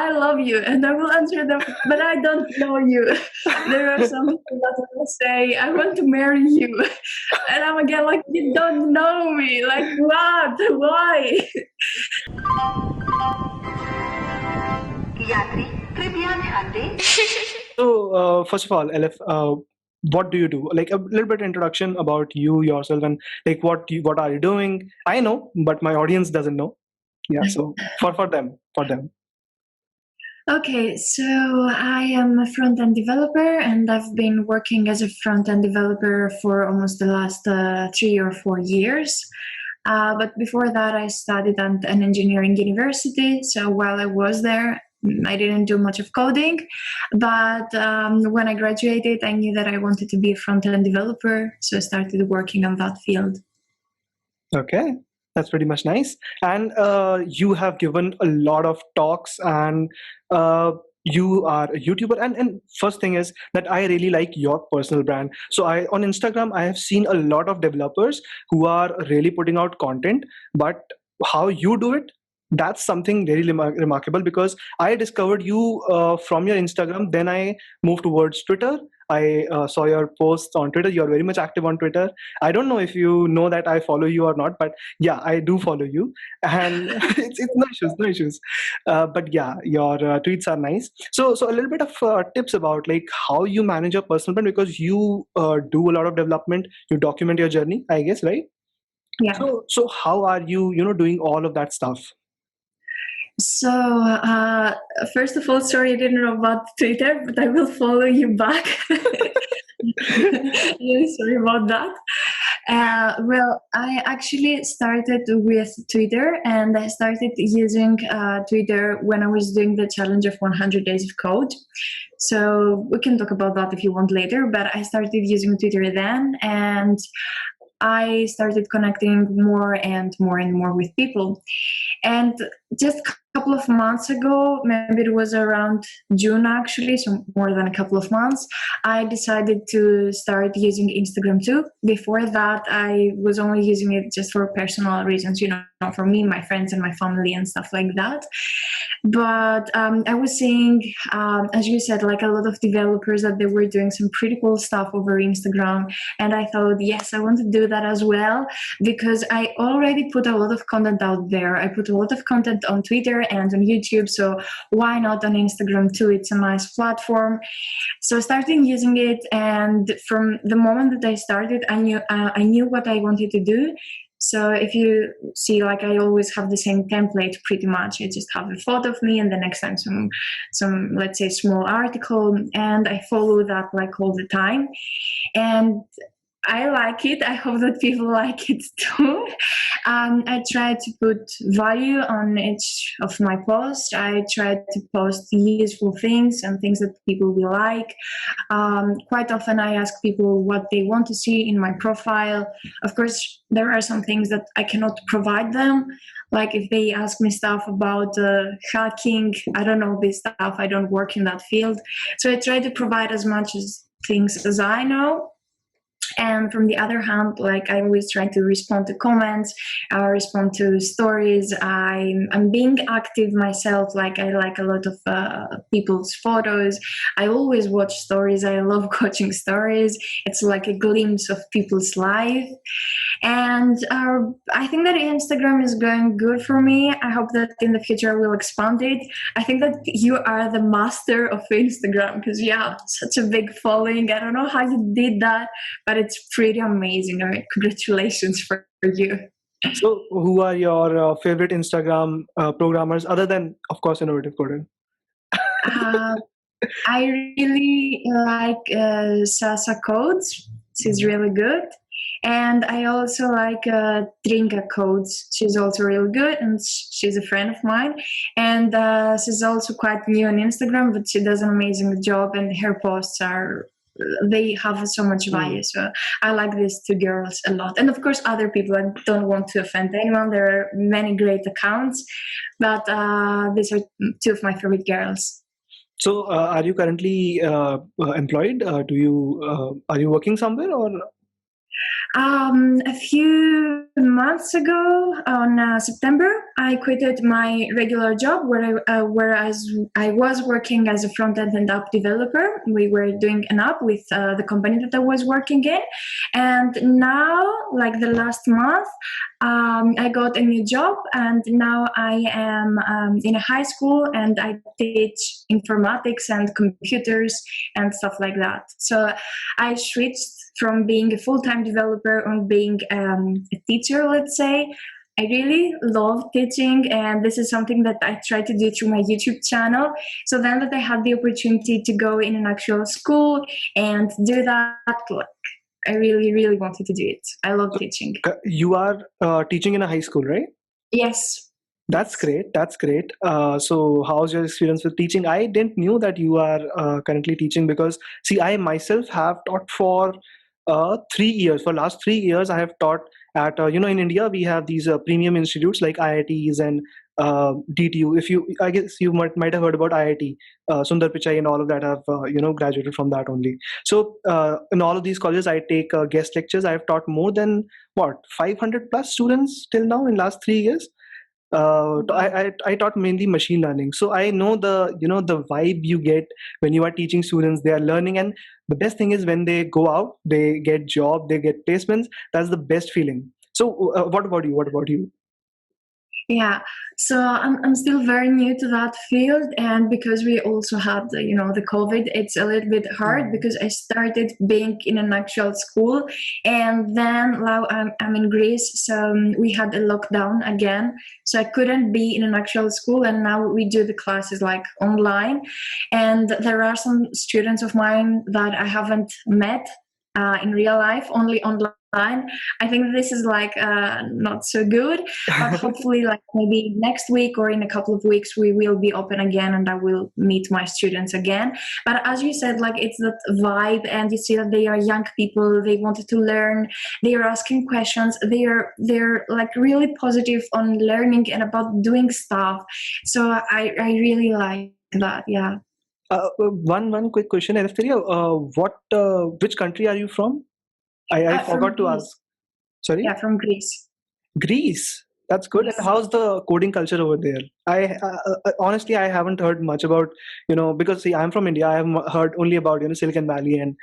I love you, and I will answer them, but I don't know you. There are some people that will say, I want to marry you, and I'm again like, you don't know me. Like what? Why? यात्री कृपया ध्यान दें। So, first of all, Elif, what do you do? Like a little bit introduction about you yourself and like what are you doing? I know, but my audience doesn't know. Yeah, so for them. Okay, so I am a front-end developer, and I've been working as a front-end developer for almost the last 3 or 4 years. But before that, I studied at an engineering university. So while I was there, I didn't do much of coding. But when I graduated, I knew that I wanted to be a front-end developer. So I started working on that field. Okay, that's pretty much nice. And you have given a lot of talks, and you are a YouTuber. And first thing is that I really like your personal brand. So I on Instagram I have seen a lot of developers who are really putting out content, but how you do it, that's something very remarkable, because I discovered you from your Instagram. Then I moved towards Twitter. I saw your posts on Twitter. You're very much active on Twitter. I don't know if you know that I follow you or not, but yeah, I do follow you, and it's no issues, no issues. But yeah, your tweets are nice. So a little bit of tips about like how you manage your personal brand, because you do a lot of development. You document your journey, I guess, right? Yeah. So how are you, doing all of that stuff? So, first of all, sorry I didn't know about Twitter, but I will follow you back. Really sorry about that. Well, I actually started with Twitter, and I started using Twitter when I was doing the challenge of 100 days of code. So we can talk about that if you want later, but I started using Twitter then, and I started connecting more and more and more with people. And just a couple of months ago, maybe it was around June actually, so more than a couple of months, I decided to start using Instagram too. Before that, I was only using it just for personal reasons, for me, my friends, and my family and stuff like that. But I was seeing, as you said, like a lot of developers that they were doing some pretty cool stuff over Instagram. And I thought, yes, I want to do that as well, because I already put a lot of content out there. I put a lot of content on Twitter and on YouTube. So why not on Instagram too? It's a nice platform. So I started using it. And from the moment that I started, I knew what I wanted to do. So if you see, like, I always have the same template pretty much. I just have a photo of me, and the next time some let's say small article, and I follow that like all the time. And I like it. I hope that people like it too. I try to put value on each of my posts. I try to post useful things and things that people will like. Quite often I ask people what they want to see in my profile. Of course, there are some things that I cannot provide them. Like if they ask me stuff about hacking, I don't know this stuff. I don't work in that field. So I try to provide as much things as I know. And from the other hand, like I always try to respond to comments, respond to stories. I'm being active myself. Like I like a lot of people's photos. I always watch stories. I love watching stories. It's like a glimpse of people's life. And I think that Instagram is going good for me. I hope that in the future I will expand it. I think that you are the master of Instagram, because you have such a big following. I don't know how you did that, but it's pretty amazing. I mean, congratulations for you. So who are your favorite Instagram programmers, other than, of course, Innovative Coder? I really like Sasa Codes. She's really good. And I also like Trinka Codes. She's also really good, and she's a friend of mine. And she's also quite new on Instagram, but she does an amazing job, and her posts they have so much value. So I like these two girls a lot. And of course, other people. I don't want to offend anyone. There are many great accounts, but these are two of my favorite girls. So are you currently employed? Are you working somewhere, or? A few months ago, on September, I quitted my regular job whereas I was working as a front-end and app developer. We were doing an app with the company that I was working in. And now, like the last month, I got a new job, and now I am in a high school and I teach informatics and computers and stuff like that. So I switched from being a full-time developer and being a teacher, let's say. I really love teaching, and this is something that I try to do through my YouTube channel. So then that I had the opportunity to go in an actual school and do that, like, I really, really wanted to do it. I love teaching. You are teaching in a high school, right? Yes. That's great. That's great. So, how's your experience with teaching? I didn't knew that you are currently teaching because, see, I myself have taught for 3 years. For last 3 years, I have taught at in India we have these premium institutes like IITs and DTU. If you, I guess you might have heard about IIT, Sundar Pichai, and all of that have graduated from that only. So, in all of these colleges, I take guest lectures. I have taught more than what 500 plus students till now in last 3 years. I taught mainly machine learning, so I know the vibe you get when you are teaching students. They are learning, and the best thing is when they go out, they get job, they get placements. That's the best feeling. So, what about you? What about you? Yeah, so I'm still very new to that field, and because we also had the COVID, it's a little bit hard because I started being in an actual school, and then now I'm in Greece, so we had a lockdown again, so I couldn't be in an actual school, and now we do the classes like online, and there are some students of mine that I haven't met in real life, only online. I think this is like not so good, but hopefully, like maybe next week or in a couple of weeks, we will be open again, and I will meet my students again. But as you said, like it's that vibe, and you see that they are young people. They wanted to learn. They are asking questions. They're like really positive on learning and about doing stuff. So I really like that. Yeah. One quick question, Eleftheria. Which country are you from? I From forgot to Greece. ask. Sorry. Yeah, from Greece. Greece. That's good. And Yes. how's the coding culture over there? Honestly, I haven't heard much about, because see, I'm from India. I have heard only about, Silicon Valley and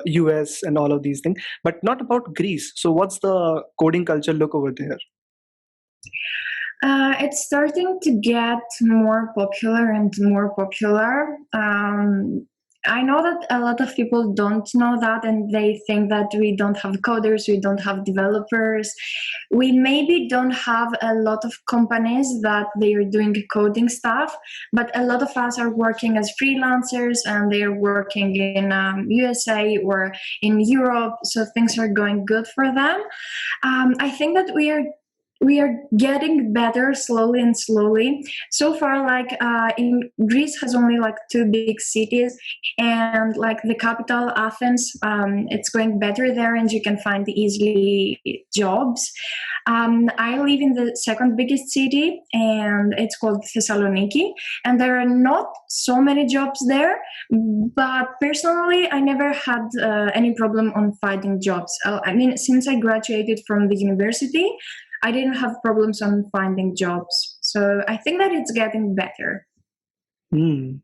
US and all of these things, but not about Greece. So what's the coding culture look over there? It's starting to get more popular and more popular. I know that a lot of people don't know that, and they think that we don't have coders, we don't have developers. We maybe don't have a lot of companies that they are doing coding stuff, but a lot of us are working as freelancers, and they are working in USA or in Europe, so things are going good for them. I think that we are getting better slowly and slowly. So far, like in Greece has only like two big cities, and like the capital Athens, it's going better there, and you can find easily jobs. I live in the second biggest city, and it's called Thessaloniki, and there are not so many jobs there, but personally I never had any problem on finding jobs. I mean, since I graduated from the university, I didn't have problems on finding jobs. So I think that it's getting better.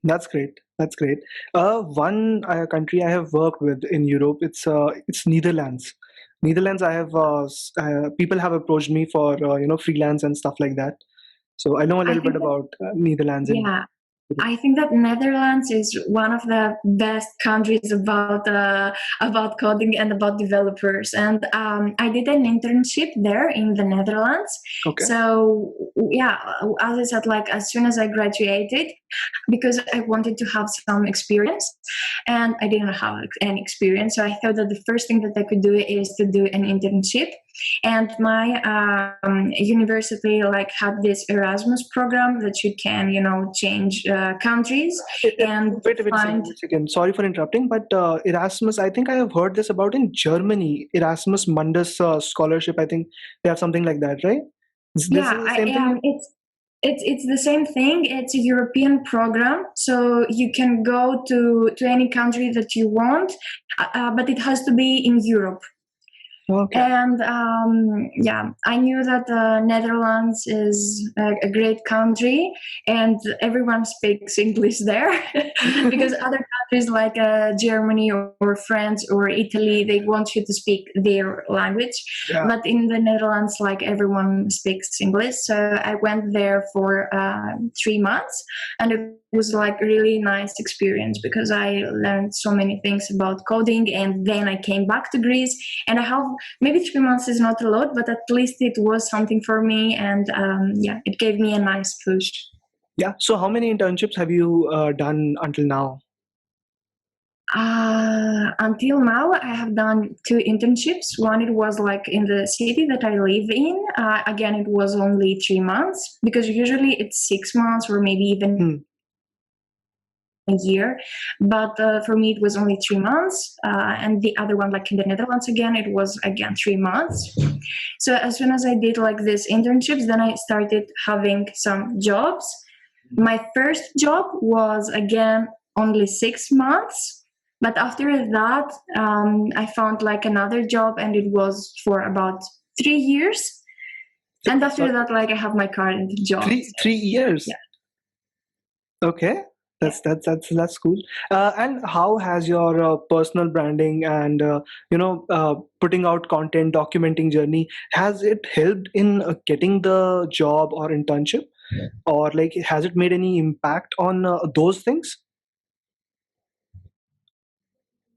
That's great. That's great. One country I have worked with in Europe, it's Netherlands. Netherlands, I have people have approached me for freelance and stuff like that. So I know a I little bit think that, about Netherlands and yeah, I think that Netherlands is one of the best countries about coding and about developers. And I did an internship there in the Netherlands. okay. So yeah, as I said, like as soon as I graduated, because I wanted to have some experience, and I didn't have any experience, so I thought that the first thing that I could do is to do an internship. And my university like had this Erasmus program that you can change countries and Wait a second, find. wait a second. Sorry for interrupting, but Erasmus, I think I have heard this about in Germany. Erasmus Mundus scholarship. I think they have something like that, right? This Yeah, is the same thing. it's the same thing. It's a European program, so you can go to any country that you want, but it has to be in Europe. Okay. And yeah, I knew that Netherlands is a great country, and everyone speaks English there, because other countries like Germany or France or Italy, they want you to speak their language. Yeah. But in the Netherlands, like everyone speaks English. So I went there for 3 months, and it was like a really nice experience because I learned so many things about coding. And then I came back to Greece, and I have maybe 3 months is not a lot, but at least it was something for me, and yeah, it gave me a nice push. Yeah. So how many internships have you done until now? Until now, I have done 2 internships. One, it was like in the city that I live in. Again, it was only 3 months because usually it's 6 months or maybe even a year. But for me, it was only 3 months. And the other one, like in the Netherlands, again, it was again 3 months. So as soon as I did like these internships, then I started having some jobs. My first job was again only 6 months, but after that, I found like another job, and it was for about 3 years. And after that, like I have my current job. Three years. Yeah. Okay. That's cool. And how has your personal branding and putting out content, documenting journey, has it helped in getting the job or internship, or like has it made any impact on those things?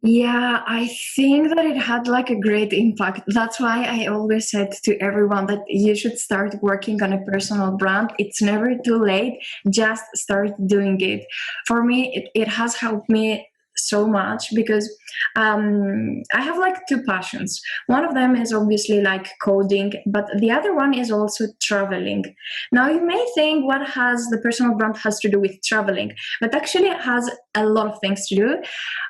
Yeah, I think that it had like a great impact. That's why I always said to everyone that you should start working on a personal brand. It's never too late. Just start doing it. For me, it has helped me so much because I have like two passions. One of them is obviously like coding, but the other one is also traveling. Now you may think, what has the personal brand has to do with traveling? But actually it has a lot of things to do.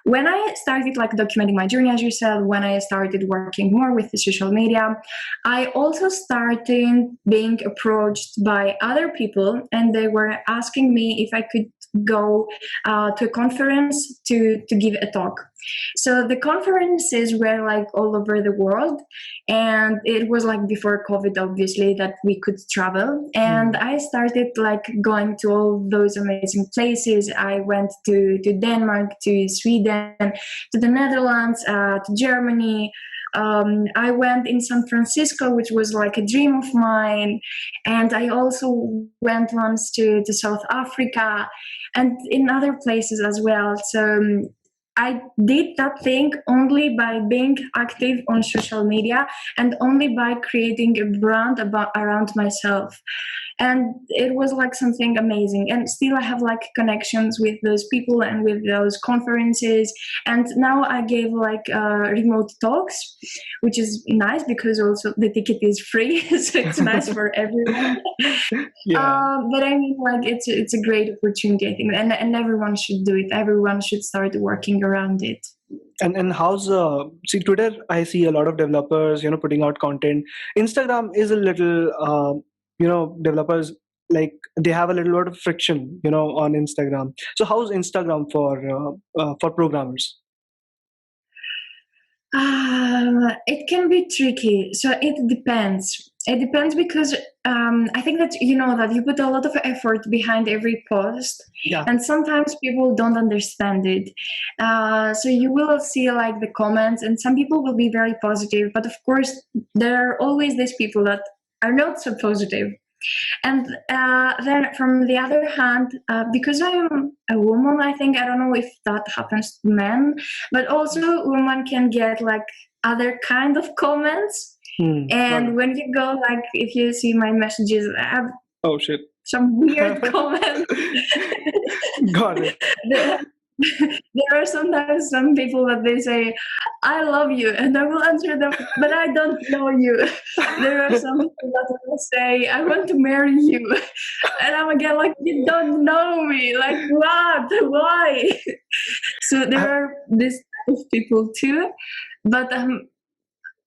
When I started like documenting my journey, as you said, when I started working more with the social media, I also started being approached by other people, and they were asking me if I could go to a conference to give a talk. So the conferences were like all over the world, and it was like before COVID, obviously, that we could travel. And I started like going to all those amazing places. I went to Denmark, to Sweden, to the Netherlands, to Germany. I went in San Francisco, which was like a dream of mine. And I also went once to South Africa and in other places as well. So I did that thing only by being active on social media and only by creating a brand around myself. And it was like something amazing. And still I have like connections with those people and with those conferences. And now I gave like remote talks, which is nice because also the ticket is free. So it's nice for everyone. Yeah. But I mean, like it's a great opportunity, I think, and everyone should do it. Everyone should start working around it. And how's see Twitter? I see a lot of developers, putting out content. Instagram is a little, developers like they have a little lot of friction, on Instagram. So how's Instagram for programmers? It can be tricky. So it depends. It depends because I think that you know that you put a lot of effort behind every post, Yeah. and sometimes people don't understand it. So you will see like the comments, and some people will be very positive, but of course there are always these people that are not so positive. And then from the other hand, because I'm a woman, I think, I don't know if that happens to men, but also women can get like other kind of comments. And when you go, like, if you see my messages, I have Oh shit. some weird comments. Got it. There are sometimes some people that they say, I love you, and I will answer them, but I don't know you. There are some people that will say, I want to marry you. And I'm again like, you don't know me. Like, what? Why? So there are this type of people too. But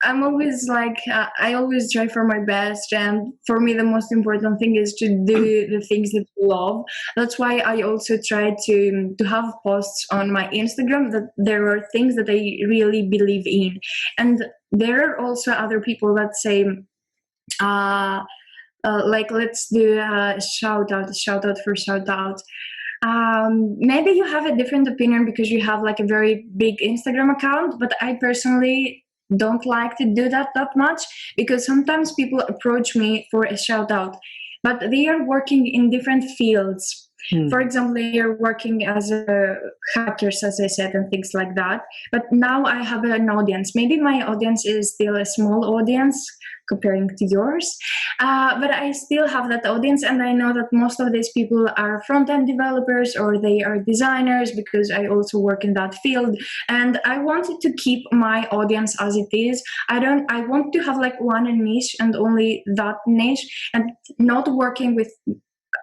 I'm always like, I always try for my best. And for me, the most important thing is to do the things that you love. That's why I also try to have posts on my Instagram that there are things that I really believe in. And there are also other people that say, like, let's do a shout out for shout out. Maybe you have a different opinion because you have like a very big Instagram account, but I personally don't like to do that much, because sometimes people approach me for a shout out, but they are working in different fields. For example, they are working as hackers, as I said, and things like that. But now I have an audience. Maybe my audience is still a small audience comparing to yours, but I still have that audience, and I know that most of these people are front-end developers or they are designers, because I also work in that field. And I wanted to keep my audience as it is. I want to have like one niche and only that niche, and not working with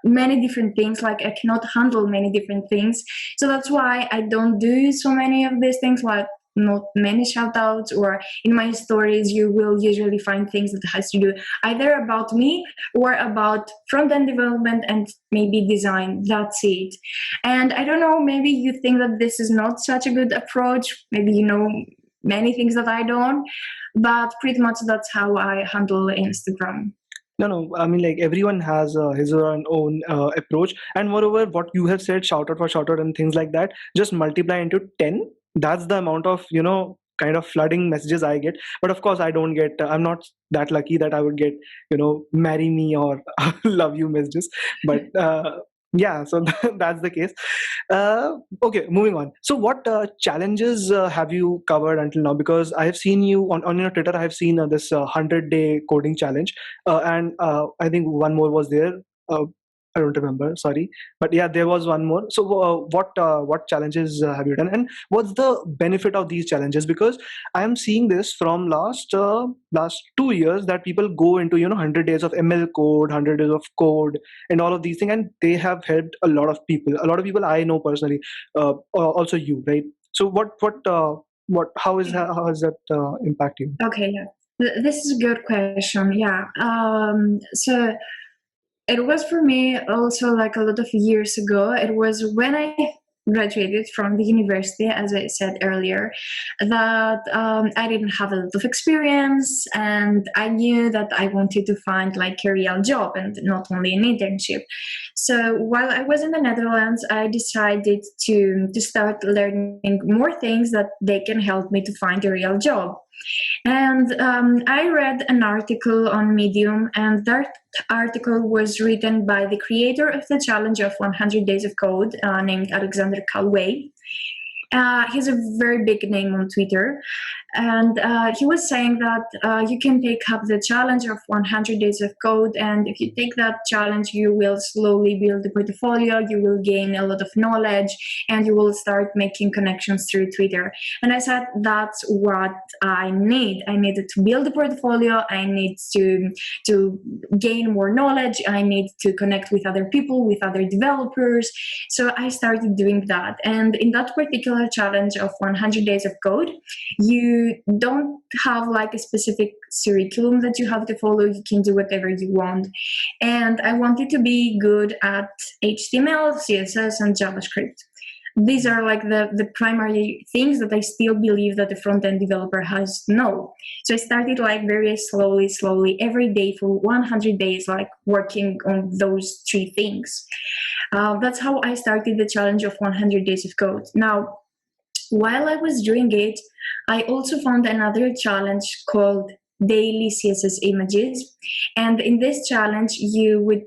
many different things. Like, I cannot handle many different things, so that's why I don't do so many of these things, like not many shout outs, or in my stories you will usually find things that has to do either about me or about front-end development and maybe design. That's it. And I don't know, maybe you think that this is not such a good approach, maybe you know many things that I don't, but pretty much that's how I handle Instagram. No. I mean, like, everyone has his or her own approach, and moreover, what you have said, shout out for shout out and things like that, just multiply into 10. That's the amount of kind of flooding messages I get. But of course, I don't get. I'm not that lucky that I would get marry me or love you messages. But yeah, so that's the case. Okay, moving on. So, what challenges have you covered until now? Because I have seen you on your Twitter. I have seen this 100-day coding challenge, and I think one more was there. I don't remember. Sorry, but yeah, there was one more. So, what challenges have you done, and what's the benefit of these challenges? Because I am seeing this from last 2 years that people go into 100 days of ML code, 100 days of code, and all of these things, and they have helped a lot of people. A lot of people I know personally, also you, right? So how has that impact you? Okay, yeah. This is a good question. Yeah. So it was for me also like a lot of years ago. It was when I graduated from the university, as I said earlier, that I didn't have a lot of experience, and I knew that I wanted to find like a real job and not only an internship. So while I was in the Netherlands, I decided to start learning more things that they can help me to find a real job. And I read an article on Medium, and that article was written by the creator of the challenge of 100 Days of Code, named Alexander Calway. He's a very big name on Twitter, and he was saying that you can take up the challenge of 100 days of code, and if you take that challenge, you will slowly build a portfolio, you will gain a lot of knowledge, and you will start making connections through Twitter. And I said, that's what I need. I needed to build a portfolio, I need to gain more knowledge, I need to connect with other people, with other developers. So I started doing that, and in that particular challenge of 100 days of code, you don't have like a specific curriculum that you have to follow. You can do whatever you want. And I wanted to be good at HTML, CSS, and JavaScript. These are like the primary things that I still believe that the front-end developer has to know. So I started like very slowly, every day for 100 days, like working on those three things. That's how I started the challenge of 100 days of code. Now, while I was doing it, I also found another challenge called Daily CSS Images. And in this challenge, you would,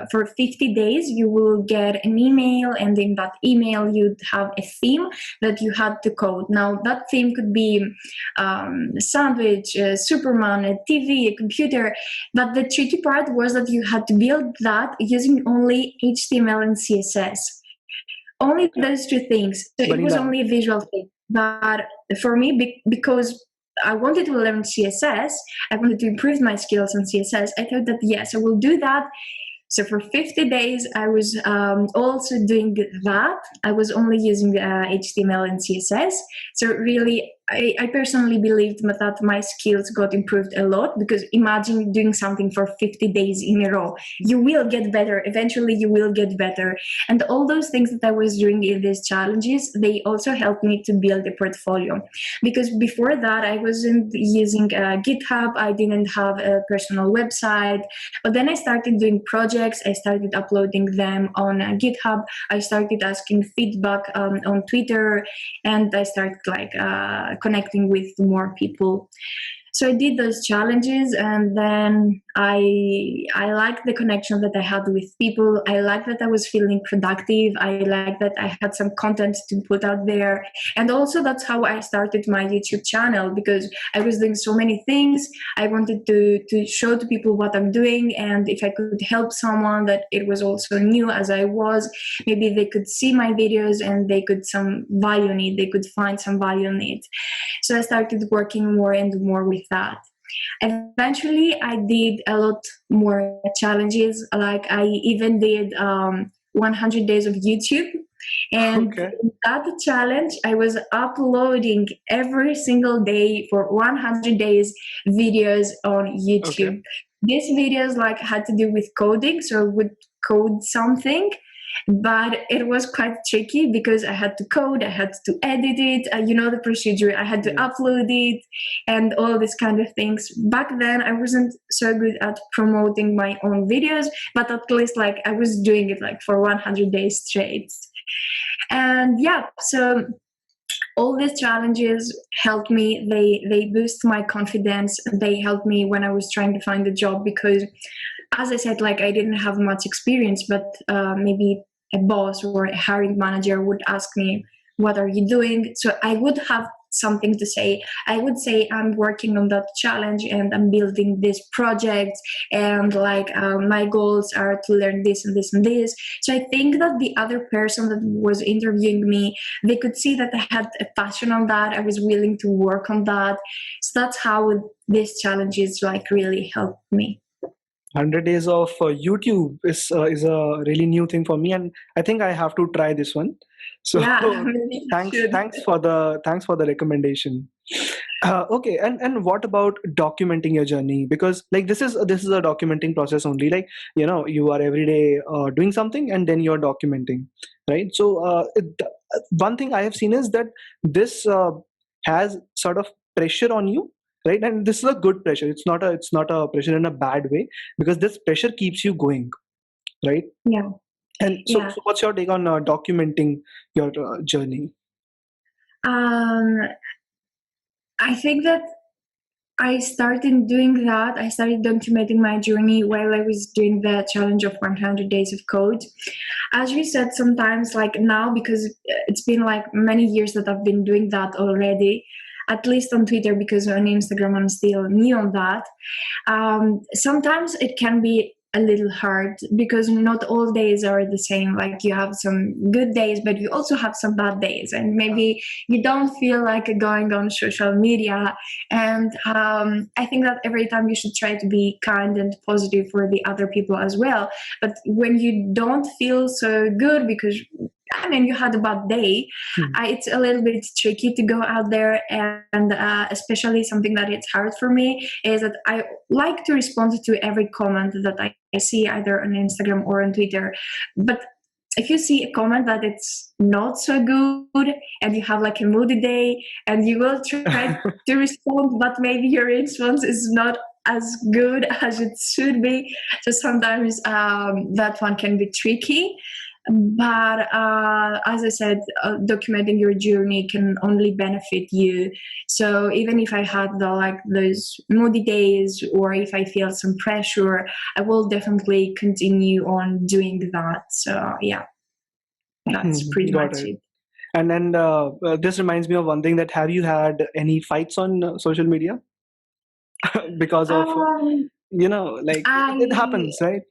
for 50 days, you will get an email, and in that email, you'd have a theme that you had to code. Now, that theme could be a sandwich, a Superman, a TV, a computer. But the tricky part was that you had to build that using only HTML and CSS. Only those two things. So it was only a visual thing. But for me, because I wanted to learn CSS, I wanted to improve my skills on CSS, I thought that yes, I will do that. So for 50 days, I was also doing that. I was only using HTML and CSS. So really, I personally believed that my skills got improved a lot, because imagine doing something for 50 days in a row. You will get better. Eventually, you will get better. And all those things that I was doing in these challenges, they also helped me to build a portfolio. Because before that, I wasn't using GitHub. I didn't have a personal website. But then I started doing projects. I started uploading them on GitHub. I started asking feedback on Twitter, and I started connecting with more people. So I did those challenges, and then I liked the connection that I had with people. I liked that I was feeling productive. I liked that I had some content to put out there. And also that's how I started my YouTube channel, because I was doing so many things. I wanted to show to people what I'm doing, and if I could help someone that it was also new as I was, maybe they could see my videos and they could some value in it. They could find some value in it. So I started working more and more with that. Eventually, I did a lot more challenges. Like I even did 100 days of YouTube. And Okay. that challenge, I was uploading every single day for 100 days videos on YouTube. Okay. These videos had to do with coding, so I would code something, but it was quite tricky because I had to code, I had to edit it, the procedure, I had to Yeah. upload it and all these kind of things. Back then I wasn't so good at promoting my own videos, but at least I was doing it for 100 days straight. And yeah, so all these challenges helped me. They boost my confidence. They helped me when I was trying to find a job, because as I said, I didn't have much experience, but maybe a boss or a hiring manager would ask me, what are you doing? So I would have something to say. I would say I'm working on that challenge and I'm building this project, and my goals are to learn this and this and this. So I think that the other person that was interviewing me, they could see that I had a passion on that. I was willing to work on that. So that's how these challenges really helped me. 100 days of YouTube is a really new thing for me, and I think I have to try this one. So Yeah, maybe you thanks should. thanks for the recommendation. Okay, and what about documenting your journey? Because this is a documenting process only. You are every day doing something and then you're documenting, right? So one thing I have seen is that this has sort of pressure on you, right? And this is a good pressure. It's not a pressure in a bad way, because this pressure keeps you going, right? Yeah, And so, yeah. so what's your take on documenting your journey? Um, I think that I started doing that. I started documenting my journey while I was doing the challenge of 100 days of code. As you said, sometimes now, because it's been many years that I've been doing that already, at least on Twitter, because on Instagram I'm still new on that. Sometimes it can be a little hard, because not all days are the same. You have some good days, but you also have some bad days, and maybe you don't feel like going on social media. And I think that every time you should try to be kind and positive for the other people as well. But when you don't feel so good because you had a bad day, Hmm. it's a little bit tricky to go out there. And especially something that it's hard for me is that I like to respond to every comment that I see either on Instagram or on Twitter. But if you see a comment that it's not so good and you have a moody day, and you will try to respond, but maybe your response is not as good as it should be. So sometimes that one can be tricky. But as I said, documenting your journey can only benefit you. So even if I had those moody days, or if I feel some pressure, I will definitely continue on doing that. So yeah, that's pretty Got much it. it. And this reminds me of one thing, that have you had any fights on social media because of Um, it I happens, right?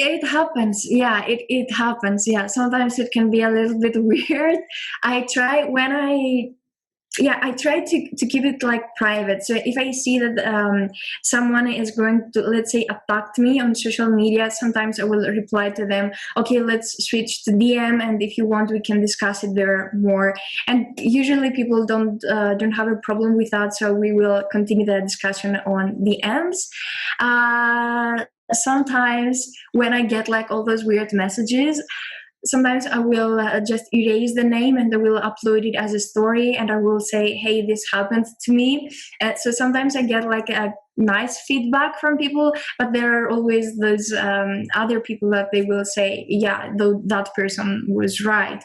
It happens. Yeah, it happens. Yeah, sometimes it can be a little bit weird. I try when yeah, I try to keep it like private. So if I see that someone is going to, let's say, attack me on social media, sometimes I will reply to them, okay, let's switch to DM, and if you want we can discuss it there more. And usually people don't have a problem with that, so we will continue the discussion on DMs. Sometimes when I get like all those weird messages, sometimes I will just erase the name and I will upload it as a story, and I will say, hey, this happened to me. So sometimes I get like a nice feedback from people, but there are always those other people that they will say, yeah, though that person was right.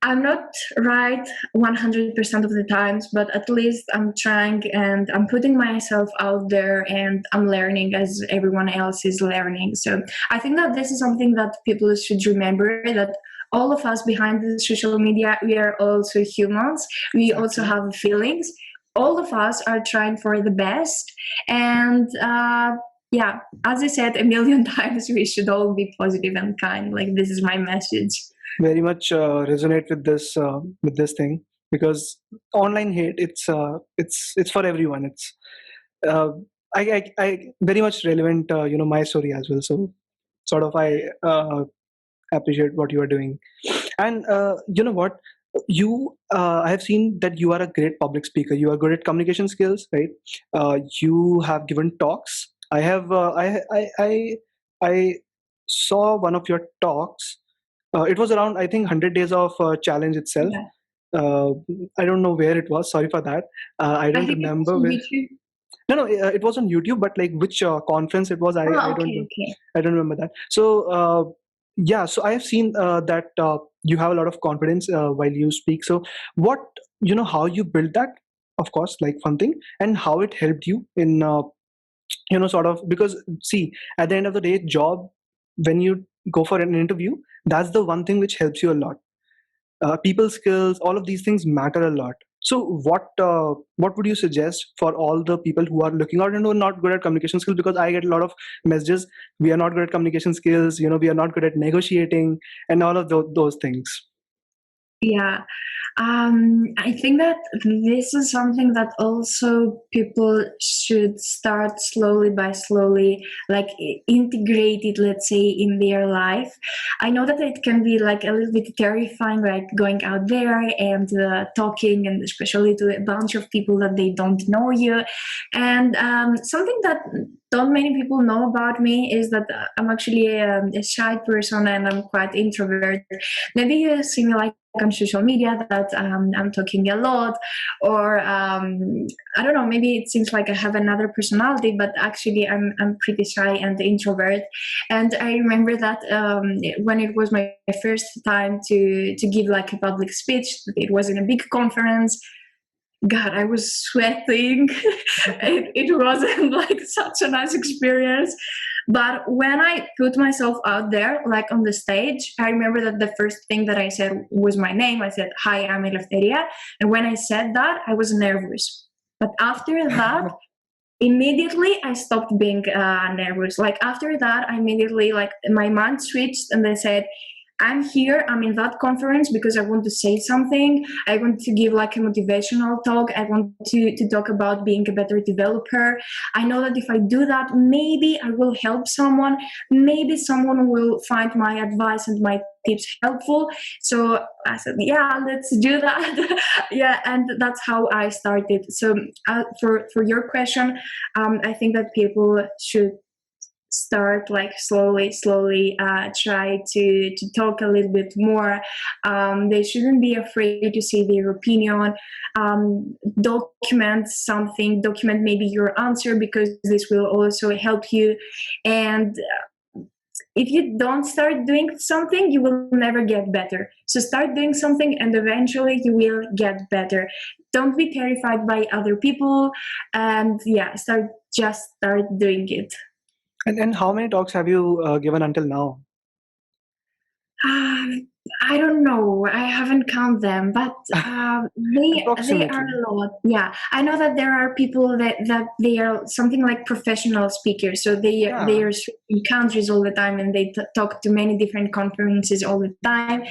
I'm not right 100% of the times, but at least I'm trying and I'm putting myself out there and I'm learning as everyone else is learning. So I think that this is something that people should remember, that all of us behind the social media, we are also humans. We also have feelings. All of us are trying for the best. And yeah, as I said a million times, we should all be positive and kind. Like, this is my message. Very much resonate with this thing, because online hate, it's for everyone. It's uh, I very much relevant, my story as well. So sort of I appreciate what you are doing. And you know what, I have seen that you are a great public speaker. You are good at communication skills, right? You have given talks. I have I saw one of your talks. It was around, I think, 100 days of challenge itself. Yeah. uh, I don't know where it was, sorry for that. I I don't think it was remember on where. YouTube. No, it was on YouTube, but like which conference it was, Oh, I don't okay, know. okay. I don't remember that. So yeah, so I have seen that you have a lot of confidence while you speak. So what, how you built that, of course, like fun thing, and how it helped you in sort of, because see, at the end of the day, job, when you go for an interview, that's the one thing which helps you a lot. People skills, all of these things matter a lot. So what would you suggest for all the people who are looking out and who are not good at communication skills? Because I get a lot of messages, we are not good at communication skills, we are not good at negotiating, and all of those things. Yeah, I think that this is something that also people should start slowly by slowly, like integrate it, let's say, in their life. I know that it can be like a little bit terrifying, like going out there and talking, and especially to a bunch of people that they don't know you. And something that don't many people know about me is that I'm actually a shy person and I'm quite introvert. Maybe you see me like on social media that I'm talking a lot, or I don't know, maybe it seems like I have another personality, but actually I'm pretty shy and introvert. And I remember that when it was my first time to give like a public speech, it was in a big conference. God, I was sweating. It wasn't like such a nice experience. But when I put myself out there, like on the stage, I remember that the first thing that I said was my name. I said, "Hi, I'm Eleftheria." And when I said that, I was nervous. But after that, immediately I stopped being nervous. Like after that, I immediately, like, my mind switched and I said, I'm here, I'm in that conference because I want to say something. I want to give like a motivational talk. I want to talk about being a better developer. I know that if I do that, maybe I will help someone. Maybe someone will find my advice and my tips helpful. So I said, yeah, let's do that. Yeah, and that's how I started. So for your question, I think that people should start like slowly try to talk a little bit more. They shouldn't be afraid to say their opinion. Document something, document maybe your answer, because this will also help you. And if you don't start doing something, you will never get better. So start doing something and eventually you will get better. Don't be terrified by other people, and yeah, just start doing it. And how many talks have you given until now? Uh, I don't know. I haven't counted them, but they are Approximately. a lot. Yeah, I know that there are people that they are something like professional speakers. So they Yeah. are in countries all the time, and they talk to many different conferences all the time.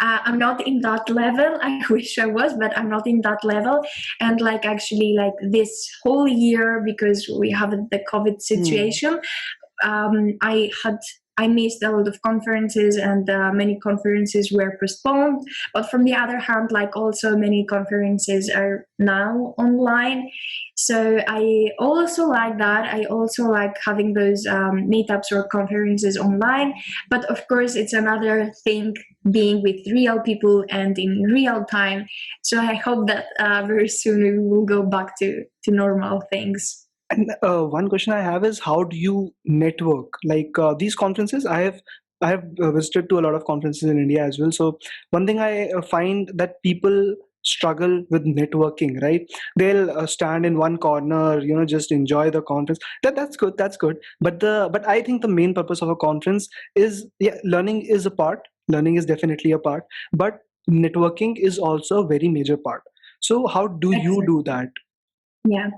I'm not in that level. I wish I was, but I'm not in that level. And like actually, like this whole year, because we have the COVID Hmm. situation, I had I missed a lot of conferences, and many conferences were postponed. But from the other hand, like also many conferences are now online. So I also like that. I also like having those meetups or conferences online. But of course, it's another thing being with real people and in real time. So I hope that very soon we will go back to normal things. And one question I have is, how do you network? Like these conferences, I have visited to a lot of conferences in India as well. So one thing I find that people struggle with networking, right? They'll stand in one corner, just enjoy the conference. That's good. That's good. But I think the main purpose of a conference is, yeah, learning is a part. Learning is definitely a part, but networking is also a very major part. So how do you do that? Yeah,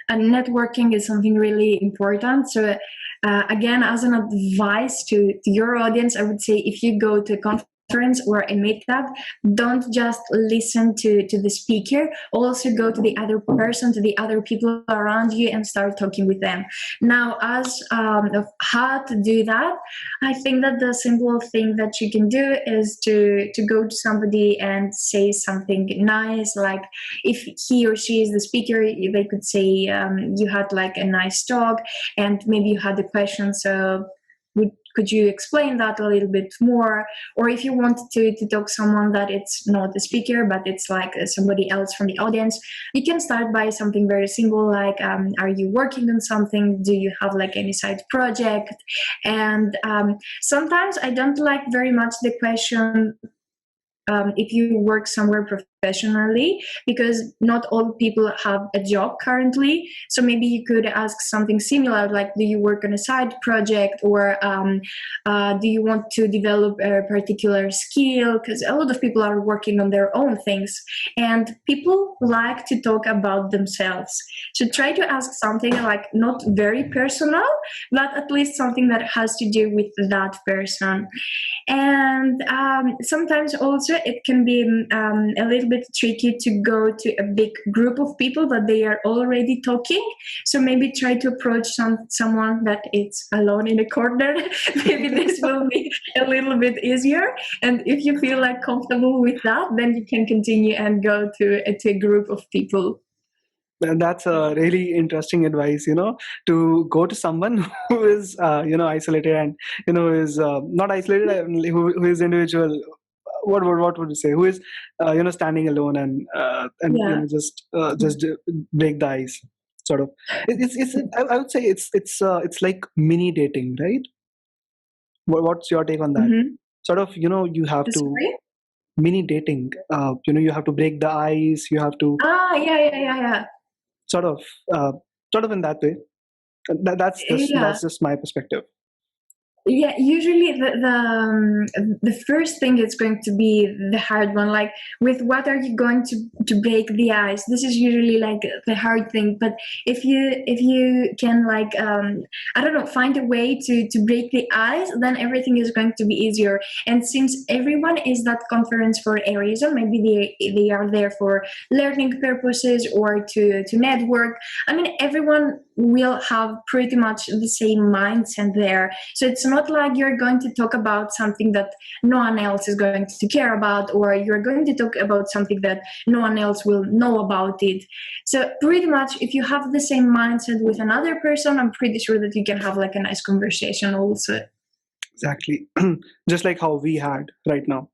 and networking is something really important. So, again, as an advice to your audience, I would say if you go to a conference or a meetup, don't just listen to the speaker. Also, go to the other person, to the other people around you, and start talking with them. Now, as of how to do that, I think that the simple thing that you can do is to go to somebody and say something nice, like if he or she is the speaker, they could say you had like a nice talk, and maybe you had a question. So could you explain that a little bit more? Or if you want to talk someone that it's not the speaker, but it's like somebody else from the audience, you can start by something very simple, like are you working on something? Do you have like any side project? And sometimes I don't like very much the question, if you work somewhere professionally, because not all people have a job currently. So maybe you could ask something similar, like do you work on a side project, or do you want to develop a particular skill? Because a lot of people are working on their own things, and people like to talk about themselves. So try to ask something like not very personal, but at least something that has to do with that person. And sometimes also it can be a little bit tricky to go to a big group of people but they are already talking. So maybe try to approach someone that is alone in a corner. Maybe this will be a little bit easier. And if you feel like comfortable with that, then you can continue and go to a group of people. And that's a really interesting advice, to go to someone who is, isolated, and, is not isolated, who is individual. What would you say? Who is, standing alone, and Yeah. just break the ice, sort of. I would say it's like mini dating, right? What's your take on that? Mm-hmm. Sort of, you have to Sorry? mini dating. You have to break the ice. You have to Yeah. sort of, uh, sort of in that way. Yeah. That's just my perspective. Yeah, usually the first thing is going to be the hard one. Like, with what are you going to break the ice? This is usually like the hard thing. But if you can, like, I don't know, find a way to break the ice, then everything is going to be easier. And since everyone is that conference for a reason, maybe they are there for learning purposes or to network. I mean, everyone will have pretty much the same mindset there. So it's not like you're going to talk about something that no one else is going to care about, or you're going to talk about something that no one else will know about it. So pretty much, if you have the same mindset with another person, I'm pretty sure that you can have like a nice conversation also. Exactly. Just like how we had right now.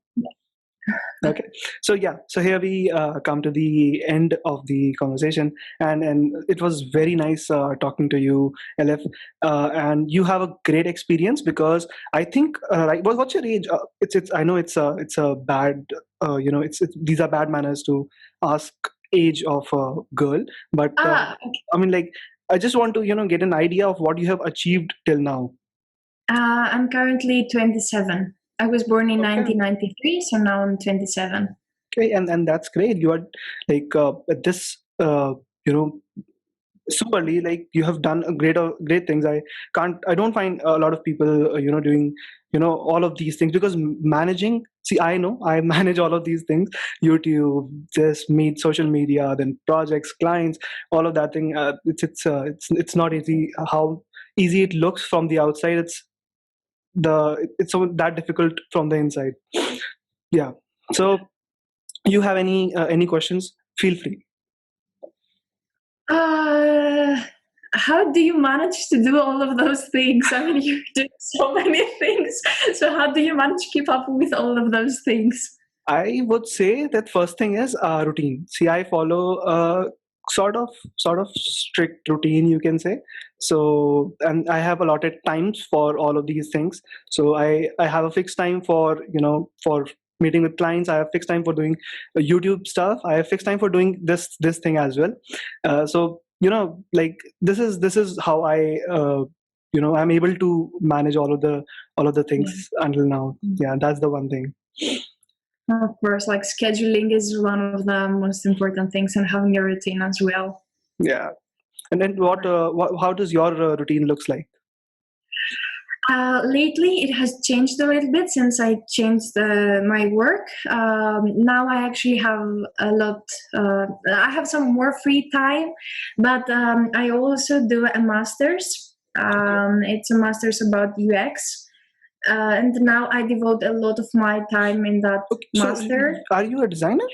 Okay, so yeah, so here we come to the end of the conversation, and it was very nice talking to you, LF, and you have a great experience, because I think, right, what's your age? It's I know it's a bad, these are bad manners to ask age of a girl, but Okay. I mean, like, I just want to get an idea of what you have achieved till now. I'm currently 27. I was born in Okay. 1993, so now I'm 27. Okay, and that's great. You are like at this you know super early, like you have done a great things. I don't find a lot of people doing all of these things, because managing, see, I know I manage all of these things: YouTube, this meet, social media, then projects, clients, all of that thing. It's not easy how easy it looks from the outside. It's so that difficult from the inside. Yeah. So you have any questions, feel free. Uh, how do you manage to do all of those things? I mean, you're doing so many things. So how do you manage to keep up with all of those things? I would say that first thing is routine. See, I follow a sort of strict routine, you can say. So, and I have allotted times for all of these things. So I have a fixed time for for meeting with clients. I have fixed time for doing YouTube stuff. I have fixed time for doing this thing as well. So like this is how I'm able to manage all of the Yeah. things until now. Yeah, that's the one thing. Of course, like scheduling is one of the most important things, and having a routine as well. Yeah. And then how does your routine looks like? Lately, it has changed a little bit since I changed my work. Now I actually have a lot. I have some more free time, but I also do a master's. Okay. It's a master's about UX, and now I devote a lot of my time in that Okay. So master. are you a designer?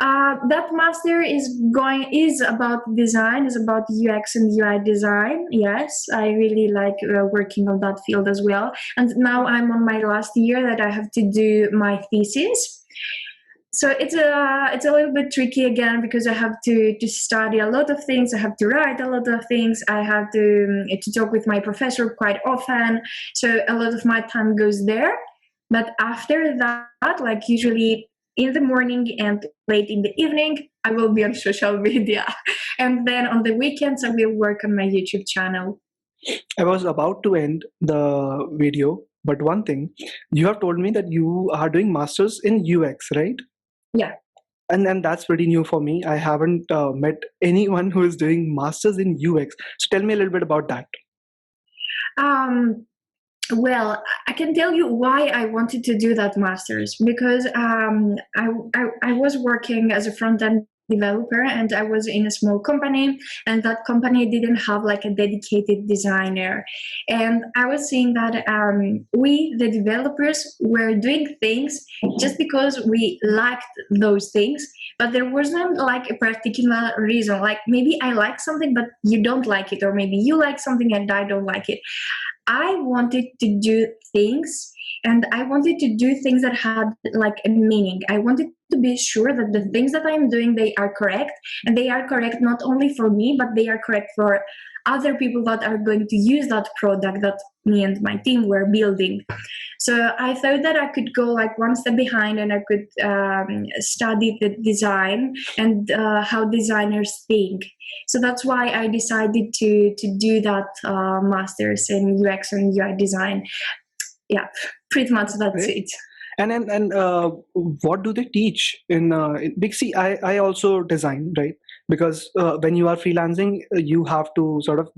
That master is about design, is about UX and UI design. Yes, I really like working on that field as well. And now I'm on my last year that I have to do my thesis. So it's a little bit tricky again, because I have to study a lot of things. I have to write a lot of things. I have to talk with my professor quite often. So a lot of my time goes there. But after that, like usually in the morning and late in the evening, I will be on social media. And then on the weekends, I will work on my YouTube channel. I was about to end the video, but one thing, you have told me that you are doing masters in UX, right? Yeah. And that's pretty new for me. I haven't met anyone who is doing masters in UX. So tell me a little bit about that. Um, Well, I can tell you why I wanted to do that master's, because I was working as a front end developer, and I was in a small company, and that company didn't have like a dedicated designer. And I was seeing that we, the developers, were doing things just because we liked those things, but there wasn't like a particular reason. Like maybe I like something, but you don't like it, or maybe you like something and I don't like it. I wanted to do things, and I wanted to do things that had like a meaning. I wanted to be sure that the things that I'm doing, they are correct, and they are correct not only for me, but they are correct for other people that are going to use that product that me and my team were building. So I thought that I could go like one step behind, and I could study the design and how designers think. So that's why I decided to do that master's in UX and UI design. Yeah, pretty much that's Right? it. And what do they teach in Big C? I also design, right? Because when you are freelancing, you have to sort of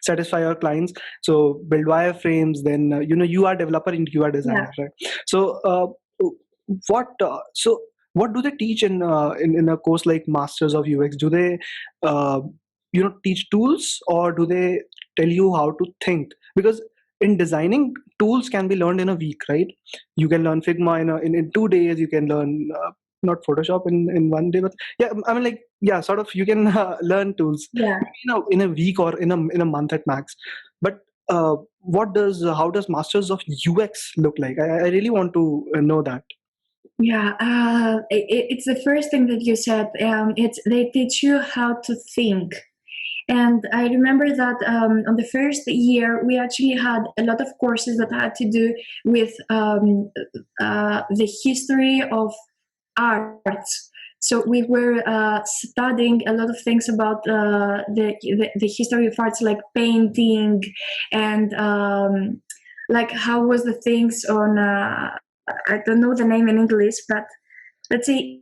satisfy your clients. So build wireframes, then you are developer and you are Yeah. designer, right? So what do they teach in a course like Masters of UX? Do they uh, teach tools, or do they tell you how to think? Because in designing, tools can be learned in a week, right? You can learn Figma in 2 days. You can learn not Photoshop in one day, but yeah, I mean, like, yeah, sort of, you can learn tools Yeah. in a week or in a month at max. But how does Masters of UX look like? I really want to know that. Yeah, it's the first thing that you said. It's they teach you how to think. And I remember that on the first year, we actually had a lot of courses that had to do with the history of arts. So we were studying a lot of things about the history of arts, like painting and like how was the things on I don't know the name in English, but let's say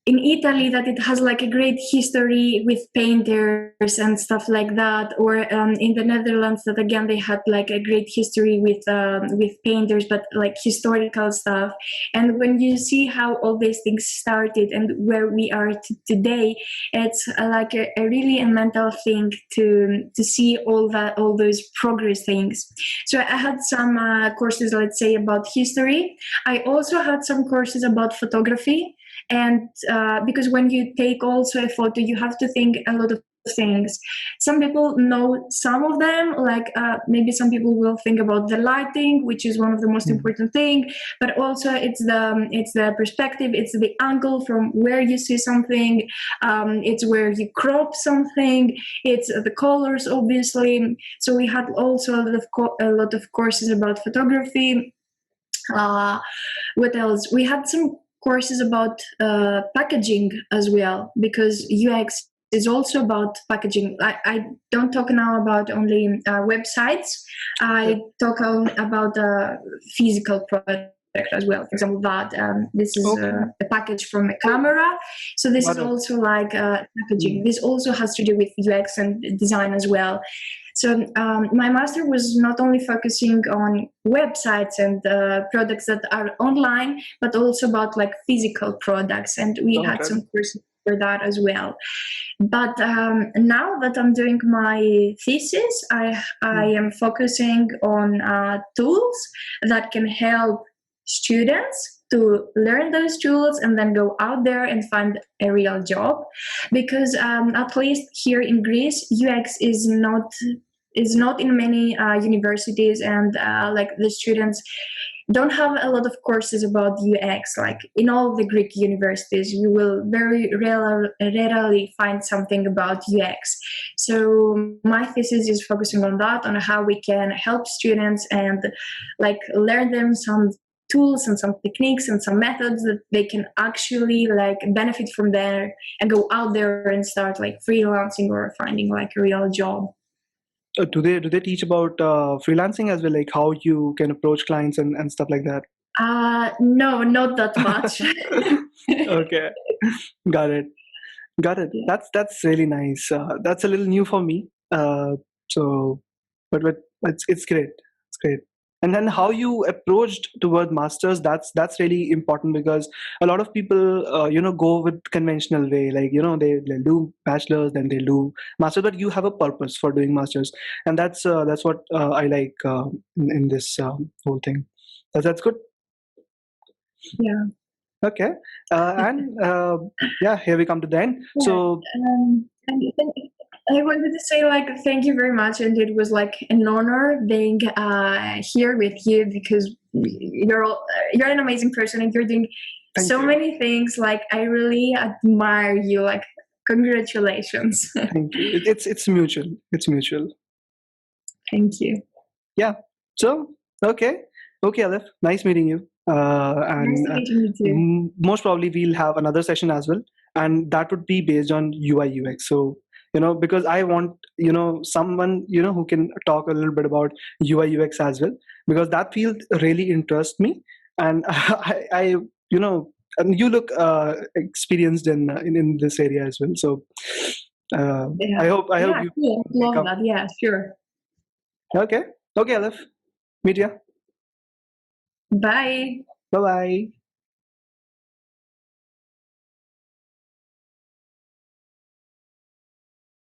in Italy, that it has like a great history with painters and stuff like that, or in the Netherlands, that again they had like a great history with painters, but like historical stuff. And when you see how all these things started and where we are today, it's like a really a mental thing to see all those progress things. So I had some courses, let's say, about history. I also had some courses about photography. And because when you take also a photo, you have to think a lot of things. Some people know some of them, like maybe some people will think about the lighting, which is one of the most important thing, but also it's the perspective, it's the angle from where you see something, it's where you crop something, it's the colors, obviously. So we had also a lot of courses about photography. What else? We had some courses about packaging as well, because UX is also about packaging. I don't talk now about only websites. I talk about physical product as well. For example, that this is a package from a camera. So this is also like packaging. This also has to do with UX and design as well. So my master was not only focusing on websites and products that are online, but also about like physical products. And we had some courses for that as well. But now that I'm doing my thesis, I am focusing on tools that can help students to learn those tools and then go out there and find a real job. Because at least here in Greece, UX is not in many universities, and like the students don't have a lot of courses about UX. Like in all the Greek universities, you will very rarely find something about UX. So my thesis is focusing on that, on how we can help students and like learn them some tools and some techniques and some methods that they can actually like benefit from there and go out there and start like freelancing or finding like a real job. Do they teach about freelancing as well, like how you can approach clients and stuff like that? No, not that much. Okay, got it. That's really nice. That's a little new for me. So, but it's great. It's great. And then how you approached toward masters, that's really important, because a lot of people go with conventional way, like they do bachelors, then they do masters, but you have a purpose for doing masters, and that's what I like in this whole thing. That's good. Yeah. Okay. And yeah, here we come to the end. Yeah. So And I wanted to say like thank you very much, and it was like an honor being here with you, because you're an amazing person and you're doing so many things. Like I really admire you. Like congratulations. Thank you. It's mutual. It's mutual. Thank you. Yeah. So okay, Aleph. Nice meeting you. And nice meeting you too. Most probably we'll have another session as well, and that would be based on UI UX. So because I want someone who can talk a little bit about UI UX as well, because that field really interests me, and I and you look experienced in this area as well. So Yeah. I hope you love that. Yeah, sure. Okay, Aleph. Meet ya. Bye. Bye bye.